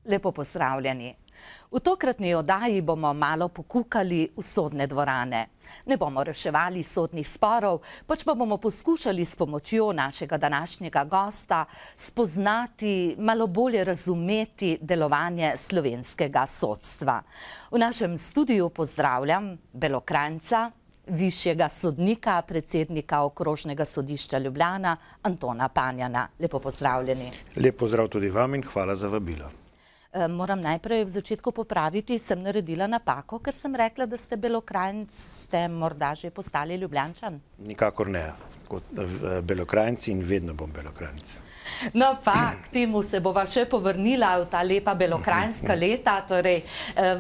Lepo pozdravljeni. V tokratni oddaji bomo malo pokukali v sodne dvorane. Ne bomo reševali sodnih sporov, pač pa bomo poskušali s pomočjo našega današnjega gosta spoznati, malo bolje razumeti delovanje slovenskega sodstva. V našem studiu pozdravljam Belokranjca, višjega sodnika, predsednika Okrožnega sodišča Ljubljana, Antona Panjana. Lepo pozdravljeni. Lep pozdrav tudi vam in hvala za vabilo. Moram najprej v začetku popraviti, sem naredila napako, ker sem rekla, da ste Belokranjc, ste morda že postali Ljubljančan? Nikakor ne, kot Belokranjci in vedno bom Belokranjc. No pa, k temu se bova še povrnila v ta lepa belokranjska leta, torej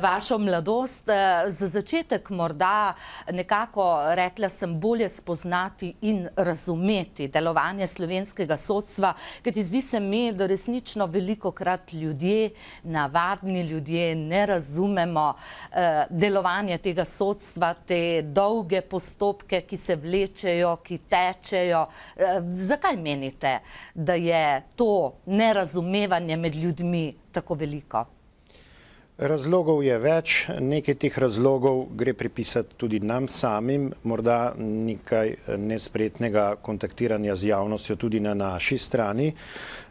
vašo mladost. Za začetek morda nekako rekla sem bolje spoznati in razumeti delovanje slovenskega sodstva, kajti zdi se mi, da resnično velikokrat ljudje, navadni ljudje, ne razumemo delovanje tega sodstva, te dolge postopke, ki se vlečejo, ki tečejo. Zakaj menite, da je to nerazumevanje med ljudmi tako veliko? Razlogov je več, nekaj teh razlogov gre pripisati tudi nam samim, morda nekaj nespretnega kontaktiranja z javnostjo tudi na naši strani,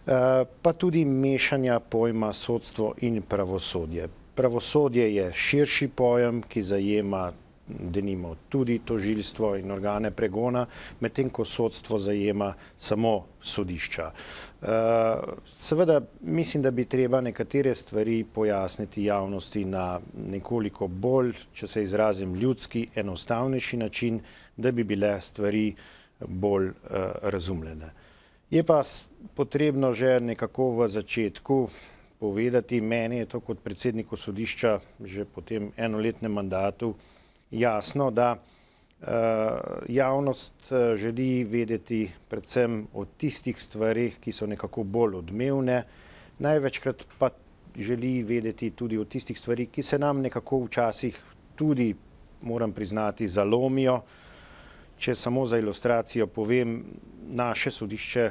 pa tudi mešanja pojma sodstvo in pravosodje. Pravosodje je širši pojem, ki zajema denimo tudi tožilstvo in organe pregona, medtem ko sodstvo zajema samo sodišča. Seveda mislim, da bi treba nekatere stvari pojasniti javnosti na nekoliko bolj, če se izrazim ljudski, enostavnejši način, da bi bile stvari bolj razumljene. Je pa potrebno že nekako v začetku povedati, meni je to kot predsedniku sodišča že po tem enoletnem mandatu jasno, da javnost želi vedeti predvsem o tistih stvarih, ki so nekako bolj odmevne, največkrat pa želi vedeti tudi o tistih stvarih, ki se nam nekako včasih tudi, moram priznati, zalomijo. Če samo za ilustracijo povem, naše sodišče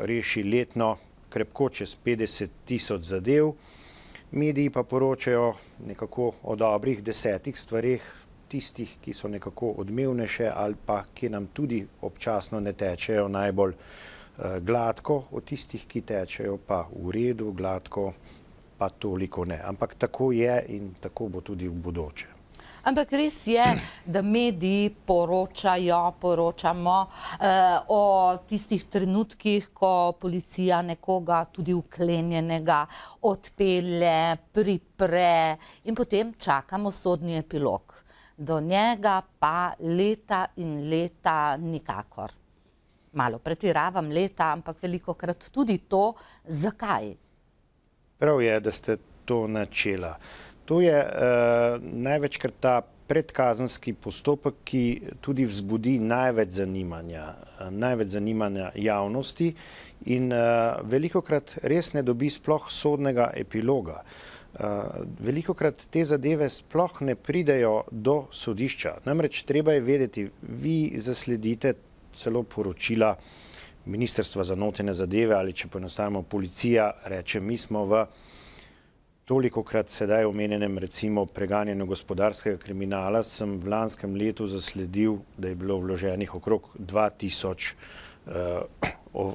reši letno krepko čez 50.000 zadev, mediji pa poročajo nekako o dobrih 10 stvareh, tistih, ki so nekako odmevnejše ali pa ki nam tudi občasno ne tečejo najbolj gladko, od tistih, ki tečejo pa v redu, gladko pa toliko ne. Ampak tako je in tako bo tudi v bodoče. Ampak res je, da mediji poročamo o tistih trenutkih, ko policija nekoga tudi vklenjenega odpelje, pripre in potem čakamo sodni epilog. Do njega pa leta in leta nikakor. Malo pretiravam leta, ampak velikokrat tudi to, zakaj? Prav je, da ste to načela. To je največkrat ta predkazenski postopek, ki tudi vzbudi največ zanimanja javnosti in velikokrat res ne dobi sploh sodnega epiloga. Velikokrat te zadeve sploh ne pridejo do sodišča. Namreč treba je vedeti, vi zasledite celo poročila Ministrstva za notranje zadeve ali če poenostavimo policija reče, mi smo v tolikokrat sedaj omenjenem recimo preganjanju gospodarskega kriminala, sem v lanskem letu zasledil, da je bilo vloženih okrog 2000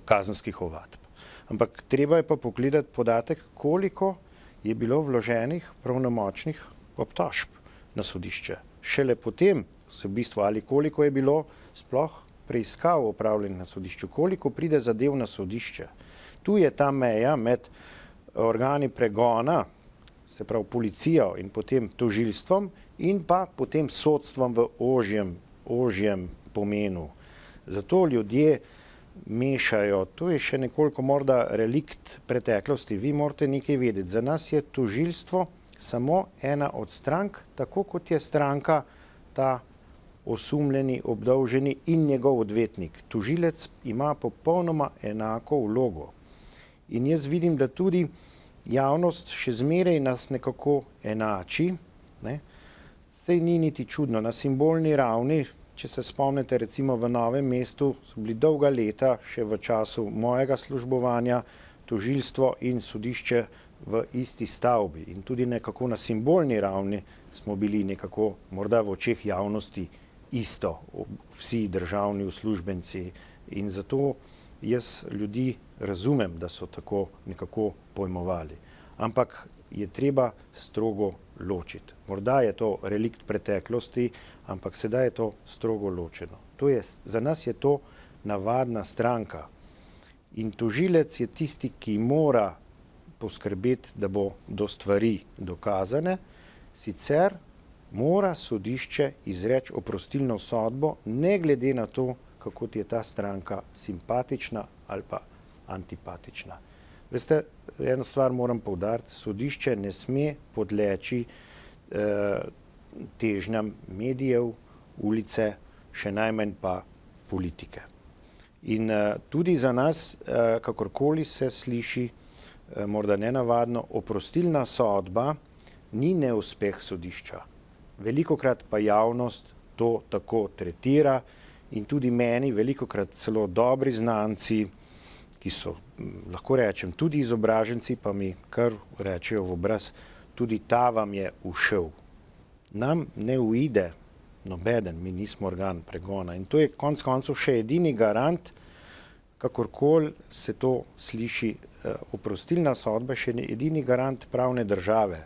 kazenskih ovadb. Ampak treba je pa pogledati podatek, koliko je bilo vloženih pravnomočnih obtožb na sodišče. Šele potem se v bistvu ali koliko je bilo sploh preiskav opravljenih na sodišču, koliko pride zadev na sodišče. Tu je ta meja med organi pregona, se pravi policijo in potem tožilstvom in pa potem sodstvom v ožjem pomenu. Zato ljudje mešajo, to je še nekoliko morda relikt preteklosti. Vi morate nekaj vedeti, za nas je tožilstvo samo ena od strank, tako kot je stranka ta osumljeni, obdolženi in njegov odvetnik. Tožilec ima popolnoma enako vlogo. In jaz vidim, da tudi javnost še zmeraj nas nekako enači, saj ni niti čudno. Na simbolni ravni, če se spomnite recimo v Novem mestu, so bili dolga leta, še v času mojega službovanja, tožilstvo in sodišče v isti stavbi in tudi nekako na simbolni ravni smo bili nekako morda v očeh javnosti isto, vsi državni uslužbenci in zato jaz ljudi razumem, da so tako nekako pojmovali. Ampak je treba strogo ločiti. Morda je to relikt preteklosti, ampak sedaj je to strogo ločeno. Za nas je to navadna stranka in tožilec je tisti, ki mora poskrbeti, da bo do stvari dokazane, sicer mora sodišče izreči oprostilno sodbo, ne glede na to, kako ti je ta stranka simpatična ali pa antipatična. Veste, eno stvar moram poudariti, sodišče ne sme podleči težnjam medijev, ulice, še najmanj pa politike. In tudi za nas, kakorkoli se sliši, morda nenavadno, oprostilna sodba ni neuspeh sodišča. Velikokrat pa javnost to tako tretira in tudi meni velikokrat celo dobri znanci, ki so, lahko rečem, tudi izobraženci, pa mi kar rečejo v obraz, tudi ta vam je ušel. Nam ne uide nobeden, mi nismo organ pregona in to je konec koncev še edini garant, kakorkoli se to sliši, oprostilna sodba še edini garant pravne države.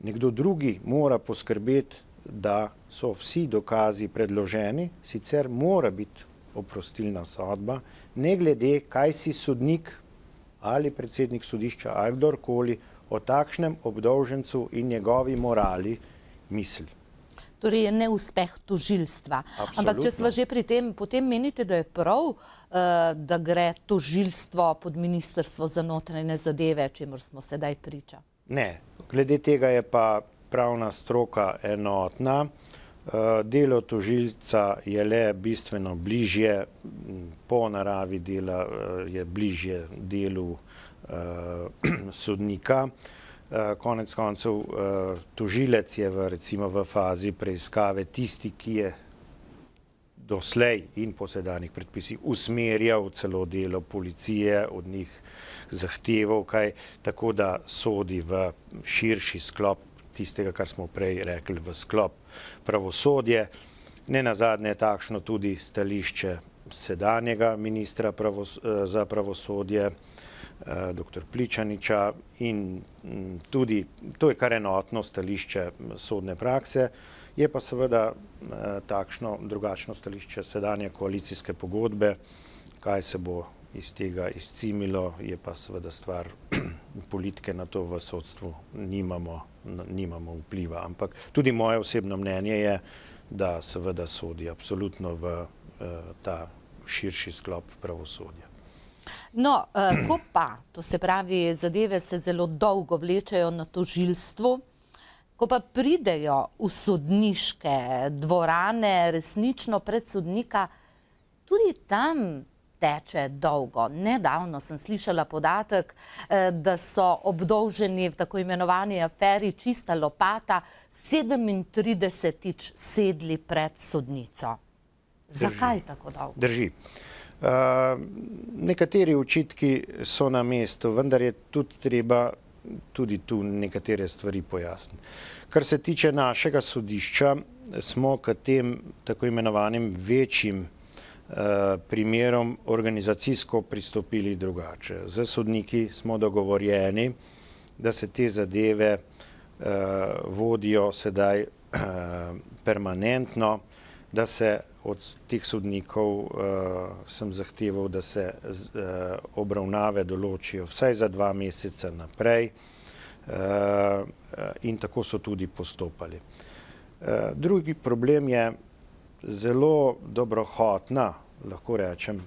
Nekdo drugi mora poskrbeti, da so vsi dokazi predloženi, sicer mora biti oprostilna sodba, ne glede, kaj si sodnik ali predsednik sodišča ali kdorkoli o takšnem obdolžencu in njegovi morali misli. Torej je neuspeh tožilstva. Ampak če sva že pri tem, potem menite, da je prav, da gre tožilstvo pod Ministrstvo za notranje zadeve, čemur smo sedaj priča? Ne, glede tega je pa pravna stroka enotna. Delo tožilca je le bistveno bližje, po naravi dela je bližje delu sodnika. Konec koncev tožilec je recimo v fazi preiskave tisti, ki je doslej in po sedanjih predpisih usmerjal celo delo policije, od njih zahteval kaj, tako da sodi v širši sklop tistega, kar smo prej rekli, v sklop pravosodje. Nenazadnje je takšno tudi stališče sedanjega ministra za pravosodje, dr. Pličaniča, in tudi to je kar enotno stališče sodne prakse. Je pa seveda takšno drugačno stališče sedanje koalicijske pogodbe, kaj se bo iz tega izcimilo, je pa seveda stvar politike, na to v sodstvu nimamo vpliva. Ampak tudi moje osebno mnenje je, da seveda sodi absolutno v ta širši sklop pravosodja. No, ko pa, to se pravi, zadeve se zelo dolgo vlečejo na tožilstvu, ko pa pridejo v sodniške dvorane, resnično pred sodnika, tudi tam teče dolgo. Nedavno sem slišala podatek, da so obdolženi v tako imenovani aferi Čista lopata 37-tič sedli pred sodnico. Zakaj tako dolgo? Drži. Nekateri očitki so na mestu, vendar je tudi treba tudi tu nekatere stvari pojasniti. Kar se tiče našega sodišča, smo k tem tako imenovanim večjim primerom organizacijsko pristopili drugače. Z sodniki smo dogovorjeni, da se te zadeve vodijo sedaj permanentno, da se od teh sodnikov sem zahteval, da se obravnave določijo vsaj za 2 meseca naprej in tako so tudi postopali. Drugi problem je zelo dobrohotna, lahko rečem,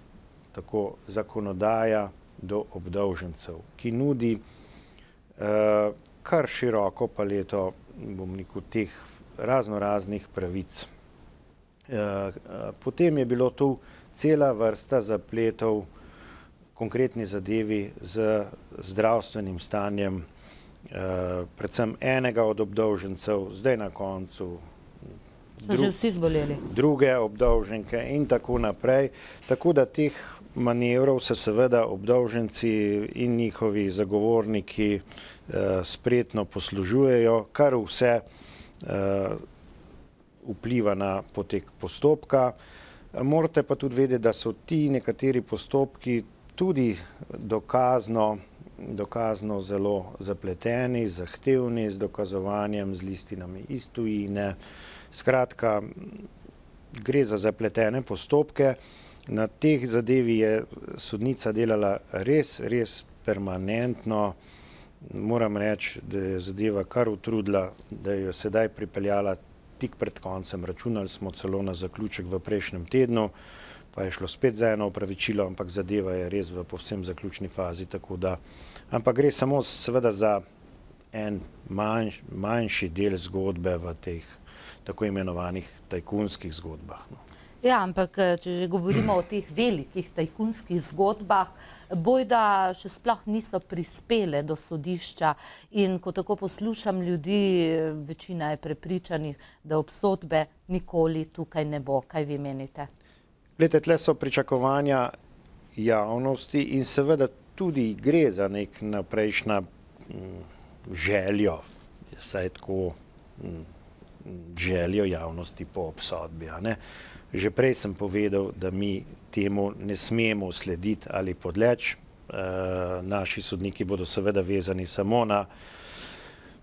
tako zakonodaja do obdolžencev, ki nudi kar široko paleto, bom rekel, teh raznoraznih pravic. Potem je bilo tu cela vrsta zapletov konkretni zadevi z zdravstvenim stanjem, predvsem enega od obdolžencev, zdaj na koncu so že vsi zboleli. Druge obdolženke in tako naprej. Tako da teh manevrov se seveda obdolženci in njihovi zagovorniki spretno poslužujejo, kar vse vpliva na potek postopka. Morate pa tudi vedeti, da so ti nekateri postopki tudi dokazno zelo zapleteni, zahtevni, z dokazovanjem, z listinami iz tujine. Skratka, gre za zapletene postopke. Na teh zadevi je sodnica delala res permanentno. Moram reči, da je zadeva kar utrudila, da jo sedaj pripeljala tik pred koncem. Računali smo celo na zaključek v prejšnjem tednu, pa je šlo spet za eno opravičilo, ampak zadeva je res v povsem zaključni fazi, tako da, ampak gre samo seveda za en manjši del zgodbe v teh tako imenovanih tajkunskih zgodbah. Ja, ampak če že govorimo o teh velikih tajkunskih zgodbah, bojda še sploh niso prispele do sodišča in ko tako poslušam ljudi, večina je prepričanih, da obsodbe nikoli tukaj ne bo. Kaj vi menite? Glejte, tle so pričakovanja javnosti in seveda tudi gre za nek naprejšnja željo, vsaj tako željo javnosti po obsodbi. Že prej sem povedal, da mi temu ne smemo slediti ali podleči. Naši sodniki bodo seveda vezani samo na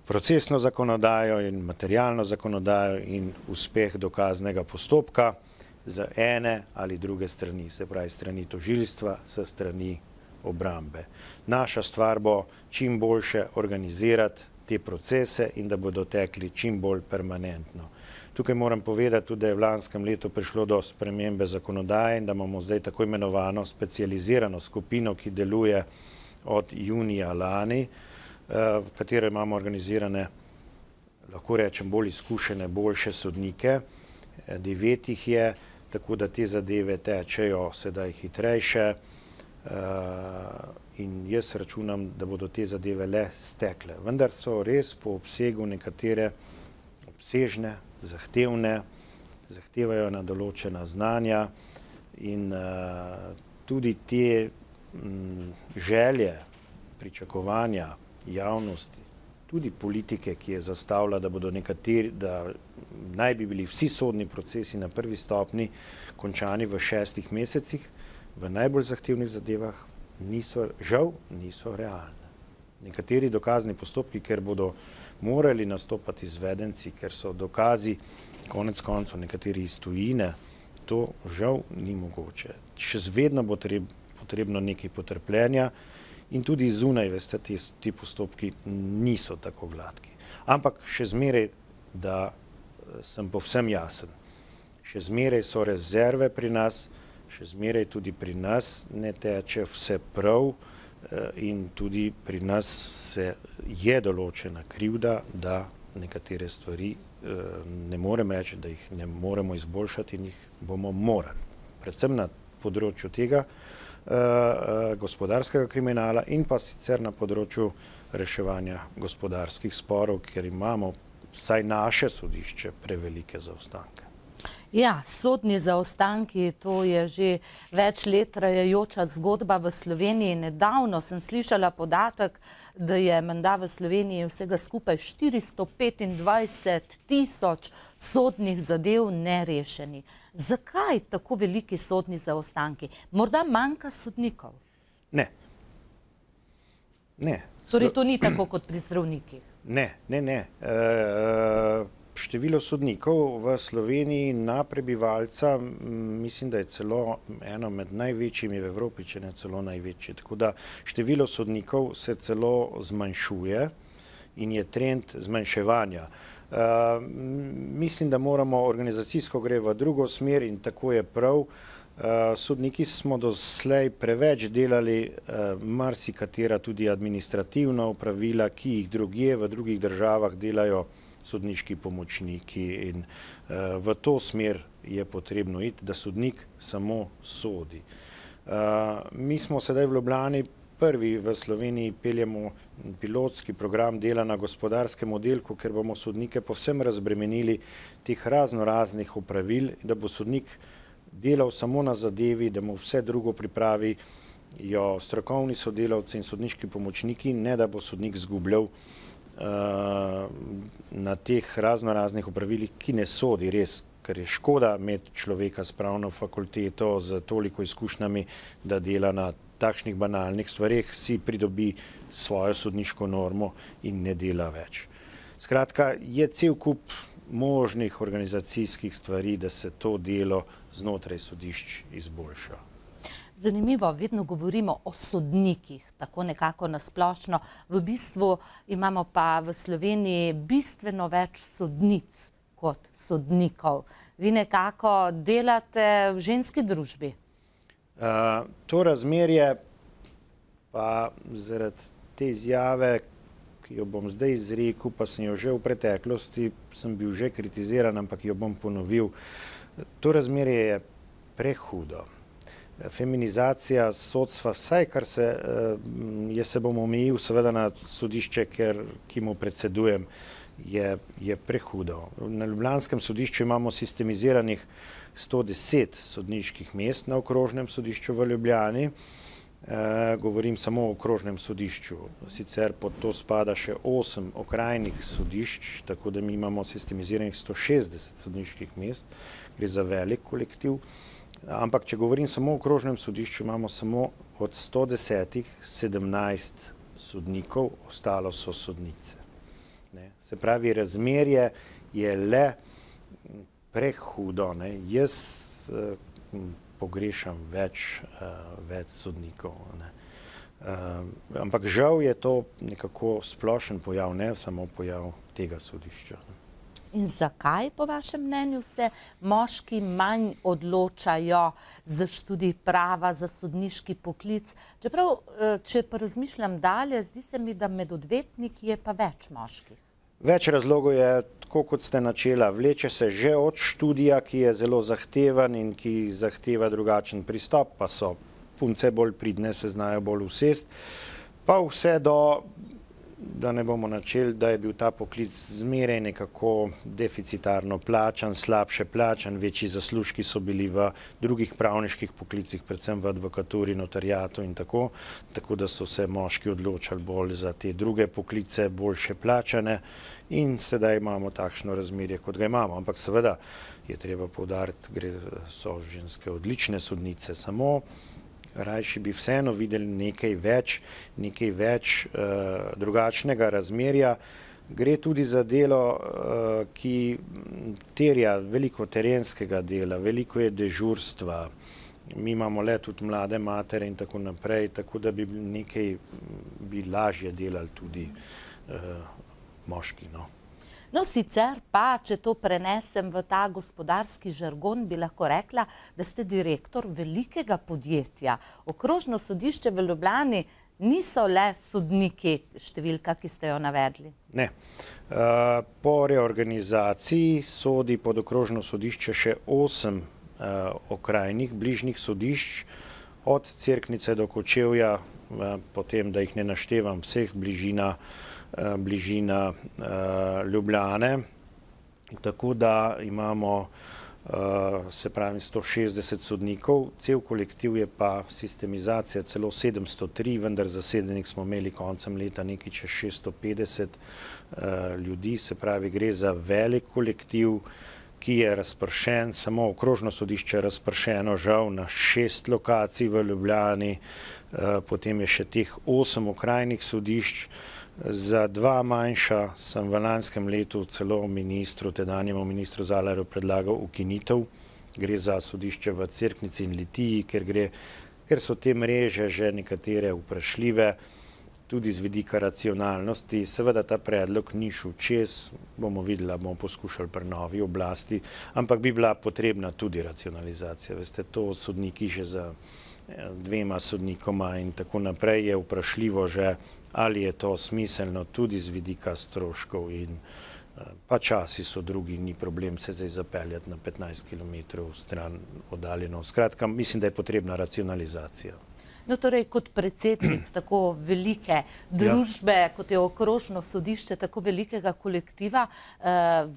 procesno zakonodajo in materialno zakonodajo in uspeh dokaznega postopka z ene ali druge strani, se pravi strani tožilstva, s strani obrambe. Naša stvar bo čim boljše organizirati te procese in da bodo tekli čim bolj permanentno. Tukaj moram povedati tudi, da je v lanskem letu prišlo do spremembe zakonodaje in da imamo zdaj tako imenovano specializirano skupino, ki deluje od junija lani, v katero imamo organizirane, lahko rečem, bolj izkušene, boljše sodnike. 9 jih je, tako da te zadeve tečejo sedaj hitrejše in jaz računam, da bodo te zadeve le stekle. Vendar so res po obsegu nekatere obsežne, zahtevne, zahtevajo na določena znanja in tudi te želje, pričakovanja javnosti, tudi politike, ki je zastavila, da bodo nekateri, da naj bi bili vsi sodni procesi na prvi stopnji končani v 6 mesecih, v najbolj zahtevnih zadevah žal niso realne. Nekateri dokazni postopki, ker bodo morali nastopati izvedenci, ker so dokazi konec koncev nekateri iz tujine, to žal ni mogoče. Še vedno bo potrebno nekaj potrpljenja in tudi zunaj, veste, ti postopki niso tako gladki. Ampak še zmeraj, da sem povsem jasen, še zmeraj so rezerve pri nas, še zmeraj tudi pri nas ne teče vse prav in tudi pri nas je določena krivda, da nekatere stvari ne morem reči, da jih ne moremo izboljšati in jih bomo morali. Predvsem na področju tega gospodarskega kriminala in pa sicer na področju reševanja gospodarskih sporov, ker imamo vsaj naše sodišče prevelike zaostanke. Ja, sodni zaostanki, to je že več let trajajoča zgodba v Sloveniji. Nedavno sem slišala podatek, da je menda v Sloveniji vsega skupaj 425 tisoč sodnih zadev nerešenih. Zakaj tako veliki sodni zaostanki? Morda manjka sodnikov? Ne. Torej to ni tako kot pri zdravnikih? Ne. Število sodnikov v Sloveniji na prebivalca, mislim, da je celo eno med največjimi v Evropi, če ne celo največji. Tako da število sodnikov se celo zmanjšuje in je trend zmanjševanja. Mislim, da moramo organizacijsko gre v drugo smer in tako je prav. Sodniki smo doslej preveč delali marsikatera tudi administrativna opravila, ki jih drugje v drugih državah delajo sodniški pomočniki in v to smer je potrebno iti, da sodnik samo sodi. Mi smo sedaj v Ljubljani prvi v Sloveniji, peljemo pilotski program dela na gospodarskem oddelku, ker bomo sodnike povsem razbremenili teh raznoraznih opravil, da bo sodnik delal samo na zadevi, da mu vse drugo pripravijo strokovni sodelavci in sodniški pomočniki, ne da bo sodnik zgubljal na teh raznoraznih opravilih, ki ne sodi res, ker je škoda imeti človeka s pravno fakulteto z toliko izkušnjami, da dela na takšnih banalnih stvareh, si pridobi svojo sodniško normo in ne dela več. Skratka, je cel kup možnih organizacijskih stvari, da se to delo znotraj sodišč izboljša. Zanimivo, vedno govorimo o sodnikih, tako nekako nasplošno. V bistvu imamo pa v Sloveniji bistveno več sodnic kot sodnikov. Vi nekako delate v ženski družbi. To razmerje pa zaradi te izjave, ki jo bom zdaj izrekel, pa sem jo že v preteklosti, sem bil že kritiziran, ampak jo bom ponovil. To razmerje je prehudo. Feminizacija sodstva, vsaj kar se bom omejil seveda na sodišče, ki mu predsedujem, je prehudo. Na ljubljanskem sodišču imamo sistemiziranih 110 sodniških mest na okrožnem sodišču v Ljubljani. Govorim samo o okrožnem sodišču. Sicer pod to spada še 8 okrajnih sodišč, tako da mi imamo sistemiziranih 160 sodniških mest. Gre za velik kolektiv. Ampak, če govorim samo o okrožnem sodišču, imamo samo od 110 17 sodnikov, ostalo so sodnice. Se pravi, razmerje je le prehudo. Jaz pogrešam več sodnikov. Ampak žal je to nekako splošen pojav, ne samo pojav tega sodišča. In zakaj, po vašem mnenju, se moški manj odločajo za študij prava, za sodniški poklic? Čeprav, če pa razmišljam dalje, zdi se mi, da med odvetniki je pa več moških. Več razlogov je, tako kot ste načela, vleče se že od študija, ki je zelo zahteven in ki zahteva drugačen pristop, pa so punce bolj pridne, se znajo bolj usesti, pa vse do, da ne bomo načeli, da je bil ta poklic zmeraj nekako deficitarno plačan, slabše plačan, večji zaslužki so bili v drugih pravniških poklicih, predvsem v advokaturi, notariatu in tako da so se moški odločali bolj za te druge poklice, boljše plačane in sedaj imamo takšno razmerje, kot ga imamo. Ampak seveda je treba poudariti, so ženske odlične sodnice, samo rajši bi vseeno videli nekaj več drugačnega razmerja. Gre tudi za delo, ki terja veliko terenskega dela, veliko je dežurstva. Mi imamo le tudi mlade matere in tako naprej, tako da bi nekaj lažje delali tudi moški. No, sicer pa, če to prenesem v ta gospodarski žargon, bi lahko rekla, da ste direktor velikega podjetja. Okrožno sodišče v Ljubljani niso le sodniki, številka, ki ste jo navedli. Ne. Po reorganizaciji sodi pod okrožno sodišče še 8 okrajnih bližnjih sodišč, od Cerknice do Kočevja, potem, da jih ne naštevam vseh, bližina Ljubljane, tako da imamo, se pravi, 160 sodnikov, cel kolektiv je pa sistemizacija celo 703, vendar zasedenih smo imeli koncem leta nekaj čez 650 ljudi, se pravi, gre za velik kolektiv, ki je razpršen, samo okrožno sodišče je razpršeno žal na 6 lokacij v Ljubljani, potem je še teh 8 okrajnih sodišč. Za 2 manjša sem v lanskem letu celo tedanjemu ministru Zalarju predlagal ukinitev. Gre za sodišče v Cerknici in Litiji, ker so te mreže že nekatere vprašljive, tudi z vidika racionalnosti. Seveda ta predlog ni šel čez, bomo videli, bomo poskušali pri novi oblasti, ampak bi bila potrebna tudi racionalizacija. Veste, to sodniki že za 2 sodnikoma in tako naprej je vprašljivo že, ali je to smiselno tudi z vidika stroškov in pa časi so drugi, ni problem se zdaj zapeljati na 15 km stran oddaljeno. Skratka, mislim, da je potrebna racionalizacija. No, torej, kot predsednik tako velike družbe, kot je okrožno sodišče, tako velikega kolektiva,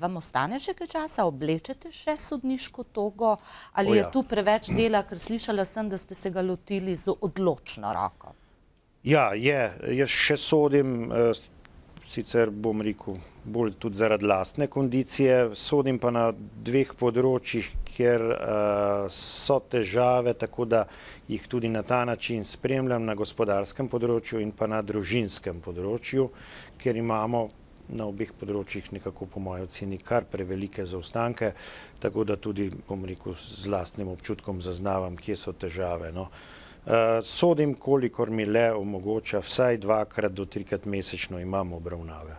vam ostane še kaj časa? Oblečete še sodniško togo? Ali je tu preveč dela, ker slišala sem, da ste se ga lotili z odločno roko? Ja, je. Jaz še sodim, sicer bom rekel, bolj tudi zaradi lastne kondicije, sodim pa na dveh področjih, kjer so težave, tako da jih tudi na ta način spremljam, na gospodarskem področju in pa na družinskem področju, ker imamo na obeh področjih nekako po moji oceni kar prevelike zaostanke, tako da tudi, bom rekel, z lastnim občutkom zaznavam, kje so težave. Sodim, kolikor mi le omogoča, vsaj 2-krat do 3-krat mesečno imam obravnave.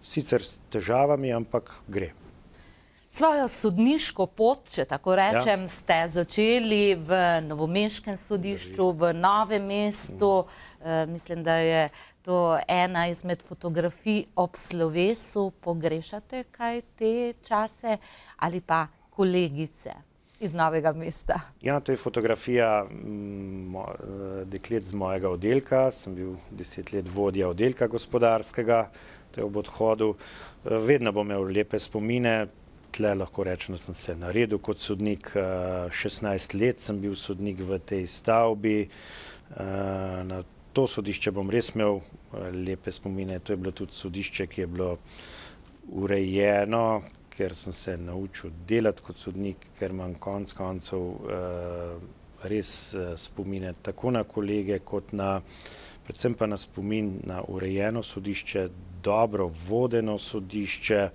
Sicer s težavami, ampak gre. Svojo sodniško pot, če tako rečem, ste začeli v novomeškem sodišču, v Novem mestu. Mislim, da je to ena izmed fotografij ob slovesu. Pogrešate kaj te čase ali pa kolegice iz Novega mesta? Ja, to je fotografija deklet z mojega oddelka. Sem bil 10 let vodja oddelka gospodarskega, to je ob odhodu. Vedno bom imel lepe spomine. Tle lahko rečem, da sem se naredil kot sodnik. 16 let sem bil sodnik v tej stavbi. Na to sodišče bom res imel lepe spomine. To je bilo tudi sodišče, ki je bilo urejeno, ker sem se naučil delati kot sodnik, ker imam konec koncev res spomine tako na kolege, kot na, predvsem pa na spomin na urejeno sodišče, dobro vodeno sodišče.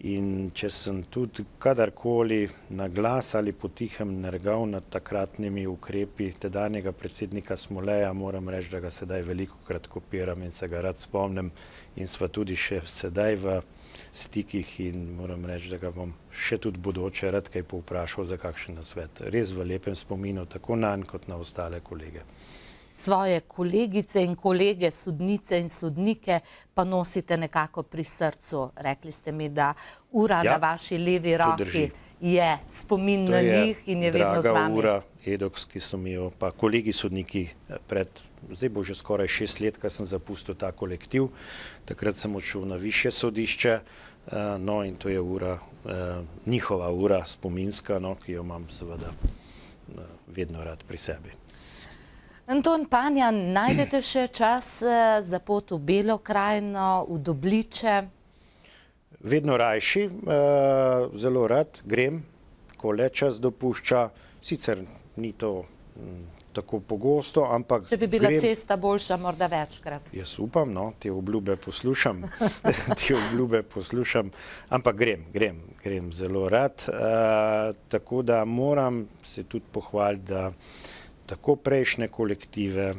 In če sem tudi kadarkoli na glas ali potihem nergal nad takratnimi ukrepi tedanjega predsednika Smoleja, moram reči, da ga sedaj velikokrat kopiram in se ga rad spomnim in sva tudi še sedaj v stikih in moram reči, da ga bom še tudi bodoče rad kaj povprašal za kakšen nasvet. Res v lepem spominu, tako nanj kot na ostale kolege. Svoje kolegice in kolege, sodnice in sodnike pa nosite nekako pri srcu. Rekli ste mi, da ura na vaši levi roki je spomin na njih in je vedno z vami. Draga ura Edoks, ki so mi jo pa kolegi sodniki zdaj bo že skoraj 6 let, ko sem zapustil ta kolektiv. Takrat sem odšel na višje sodišče, no in to je ura, njihova ura spominska, ki jo imam seveda vedno rad pri sebi. Anton Panjan, najdete še čas za pot v Belo krajino, v Dobliče? Vedno rajši, zelo rad grem, ko le čas dopušča. Sicer ni to tako pogosto, ampak če bi bila cesta boljša, morda večkrat. Jaz upam, te obljube poslušam, ampak grem zelo rad. Tako da moram se tudi pohvaliti, da tako prejšnje kolektive,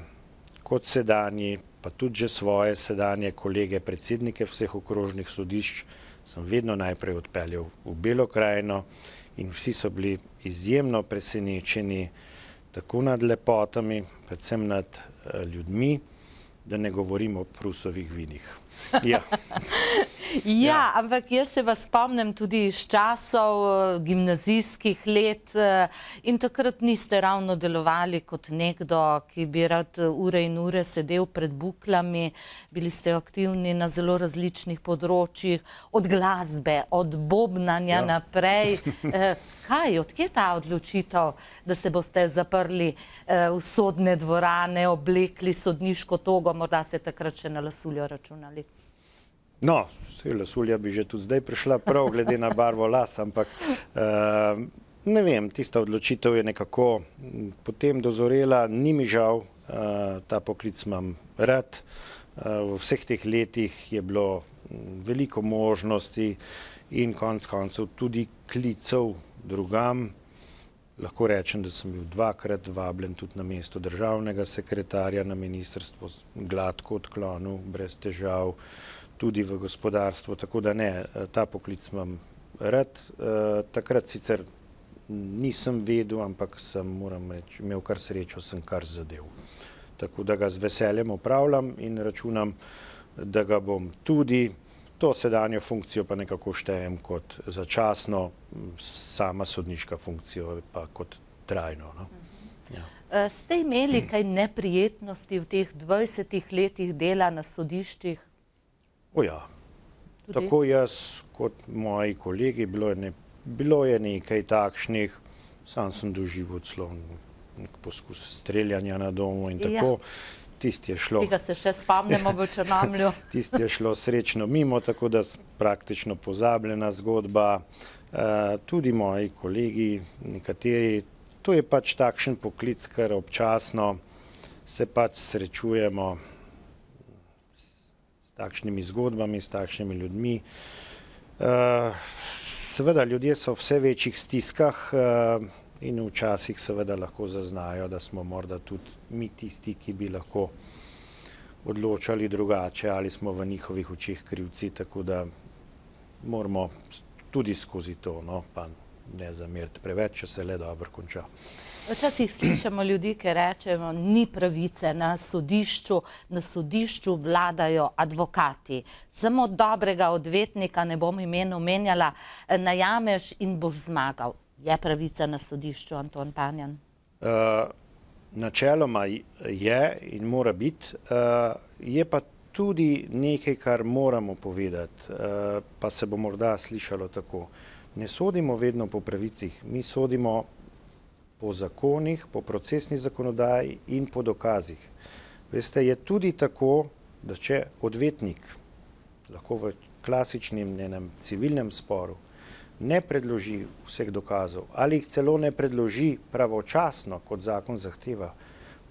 kot sedanji, pa tudi že svoje sedanje kolege, predsednike vseh okrožnih sodišč, sem vedno najprej odpeljal v Belo krajino in vsi so bili izjemno presenečeni tako nad lepotami, predvsem nad ljudmi, da ne govorim o Prusovih vinih. Ja, ampak jaz se vas spomnim tudi iz časov gimnazijskih let in takrat niste ravno delovali kot nekdo, ki bi rad ure in ure sedel pred buklami. Bili ste aktivni na zelo različnih področjih, od glasbe, od bobnanja naprej. Odkje ta odločitev, da se boste zaprli v sodne dvorane, oblekli sodniško togo, morda se takrat še na lasuljo računali? No, lasulja bi že tudi zdaj prišla prav, glede na barvo las, ampak ne vem, tista odločitev je nekako potem dozorela, ni mi žal, ta poklic imam rad. V vseh teh letih je bilo veliko možnosti in konec koncev tudi klicev drugam. Lahko rečem, da sem bil 2-krat vabljen tudi na mesto državnega sekretarja na ministrstvo, gladko odklonil, brez težav, tudi v gospodarstvu, tako da ne, ta poklic imam rad. Takrat sicer nisem vedel, ampak sem, moram reči, imel kar srečo, sem kar zadev. Tako da ga z veseljem opravljam in računam, da ga bom tudi, to sedanjo funkcijo pa nekako štejem kot začasno, sama sodniška funkcija pa kot trajno. Ste imeli kaj neprijetnosti v teh 20 letih dela na sodiščih? O ja, tako jaz kot moji kolegi, bilo je nekaj takšnih, sam sem doživel celo nek poskus streljanja na domu in tako. Tisti je šlo. Tega se še spomnimo v Črnomlju. Tisti je šlo srečno mimo, tako da praktično pozabljena zgodba. Tudi moji kolegi, nekateri, to je pač takšen poklic, ker občasno se pač srečujemo s takšnimi zgodbami, s takšnimi ljudmi. Seveda ljudje so v vse večjih stiskah in včasih seveda lahko zaznajo, da smo morda tudi mi tisti, ki bi lahko odločali drugače ali smo v njihovih očeh krivci, tako da moramo tudi skozi to, no, pa ne zameriti preveč, če se le dobro konča. Včasih slišimo ljudi, ki rečemo, ni pravice na sodišču vladajo advokati. Samo dobrega odvetnika, ne bom imen omenjala, najameš in boš zmagal. Je pravica na sodišču, Anton Panjan? Načeloma je in mora biti. Je pa tudi nekaj, kar moramo povedati, pa se bo morda slišalo tako. Ne sodimo vedno po pravicih, mi sodimo po zakonih, po procesni zakonodaji in po dokazih. Veste, je tudi tako, da če odvetnik lahko v klasičnem civilnem sporu ne predloži vseh dokazov ali jih celo ne predloži pravočasno, kot zakon zahteva,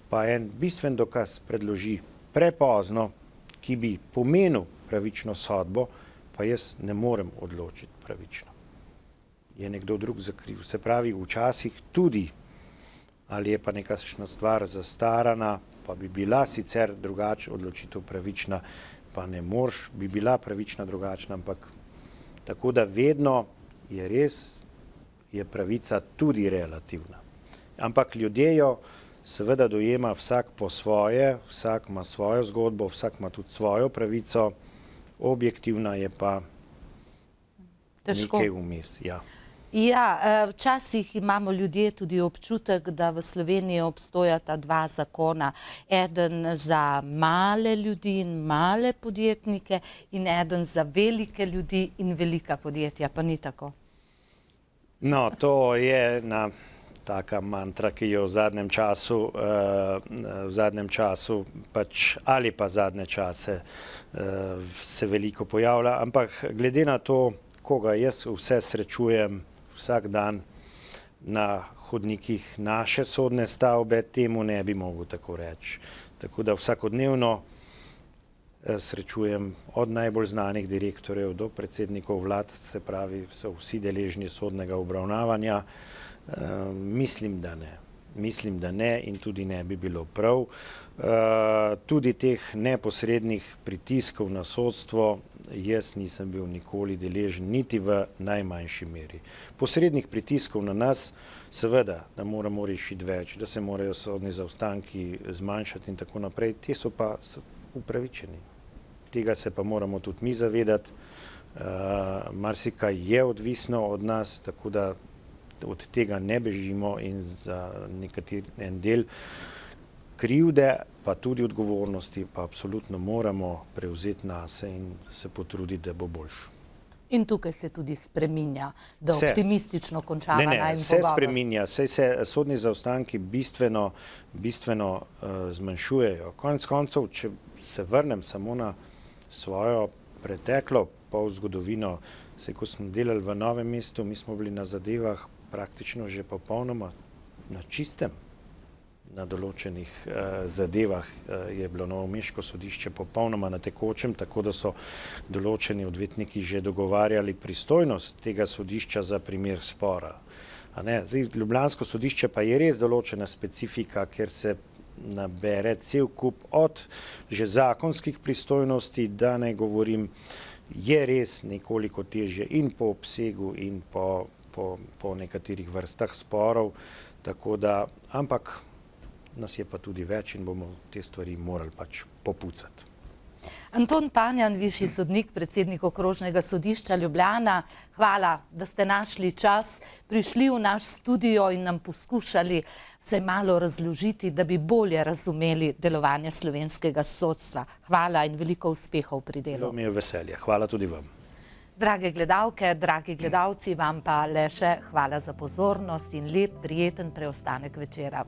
pa en bistven dokaz predloži prepozno, ki bi pomenil pravično sodbo, pa jaz ne morem odločiti pravično. Je nekdo drug za kriv. Se pravi, včasih tudi, ali je pa nekakšna stvar zastarana, pa bi bila sicer drugače odločitev pravična, pa ne moreš, bi bila pravična drugačna, ampak tako da vedno je res, je pravica tudi relativna. Ampak ljudje jo seveda dojema vsak po svoje, vsak ima svojo zgodbo, vsak ima tudi svojo pravico, objektivna je pa nekaj vmes. Ja, včasih imamo ljudje tudi občutek, da v Sloveniji obstojata dva zakona. Eden za male ljudi in male podjetnike in eden za velike ljudi in velika podjetja, pa ni tako. No, to je ena taka mantra, ki jo v zadnjem času pač ali pa zadnje čase se veliko pojavlja, ampak glede na to, koga jaz vse srečujem vsak dan na hodnikih naše sodne stavbe, temu ne bi mogel tako reči. Tako da vsakodnevno srečujem od najbolj znanih direktorjev do predsednikov vlad, se pravi, so vsi deležni sodnega obravnavanja. Mislim, da ne. Mislim, da ne in tudi ne bi bilo prav. Tudi teh neposrednih pritiskov na sodstvo jaz nisem bil nikoli deležen, niti v najmanjši meri. Posrednih pritiskov na nas, seveda, da moramo rešiti več, da se morajo sodni zaostanki zmanjšati in tako naprej, te so pa upravičeni. Tega se pa moramo tudi mi zavedati. Marsikaj je odvisno od nas, tako da od tega ne bežimo in za en del krivde, pa tudi odgovornosti, pa absolutno moramo prevzeti nase in se potruditi, da bo boljše. In tukaj se tudi spreminja, da optimistično končava najm pogovor. Ne, se spreminja, saj se sodni zaostanki bistveno zmanjšujejo. Konec koncev, če se vrnem samo na svojo preteklo polzgodovino, saj ko smo delali v Novem mestu, mi smo bili na zadevah praktično že popolnoma na čistem. Na določenih zadevah je bilo novomeško sodišče popolnoma na tekočem, tako da so določeni odvetniki že dogovarjali pristojnost tega sodišča za primer spora. Ljubljansko sodišče pa je res določena specifika, ker se nabere cel kup od že zakonskih pristojnosti, da ne govorim, je res nekoliko težje in po obsegu in po nekaterih vrstah sporov, tako da, ampak nas je pa tudi več in bomo te stvari morali pač popucati. Anton Panjan, višji sodnik, predsednik Okrožnega sodišča Ljubljana, hvala, da ste našli čas, prišli v naš studio in nam poskušali vsaj malo razložiti, da bi bolje razumeli delovanje slovenskega sodstva. Hvala in veliko uspehov pri delu. Bilo mi je veselje. Hvala tudi vam. Drage gledalke, dragi gledalci, vam pa le še hvala za pozornost in lep, prijeten preostanek večera.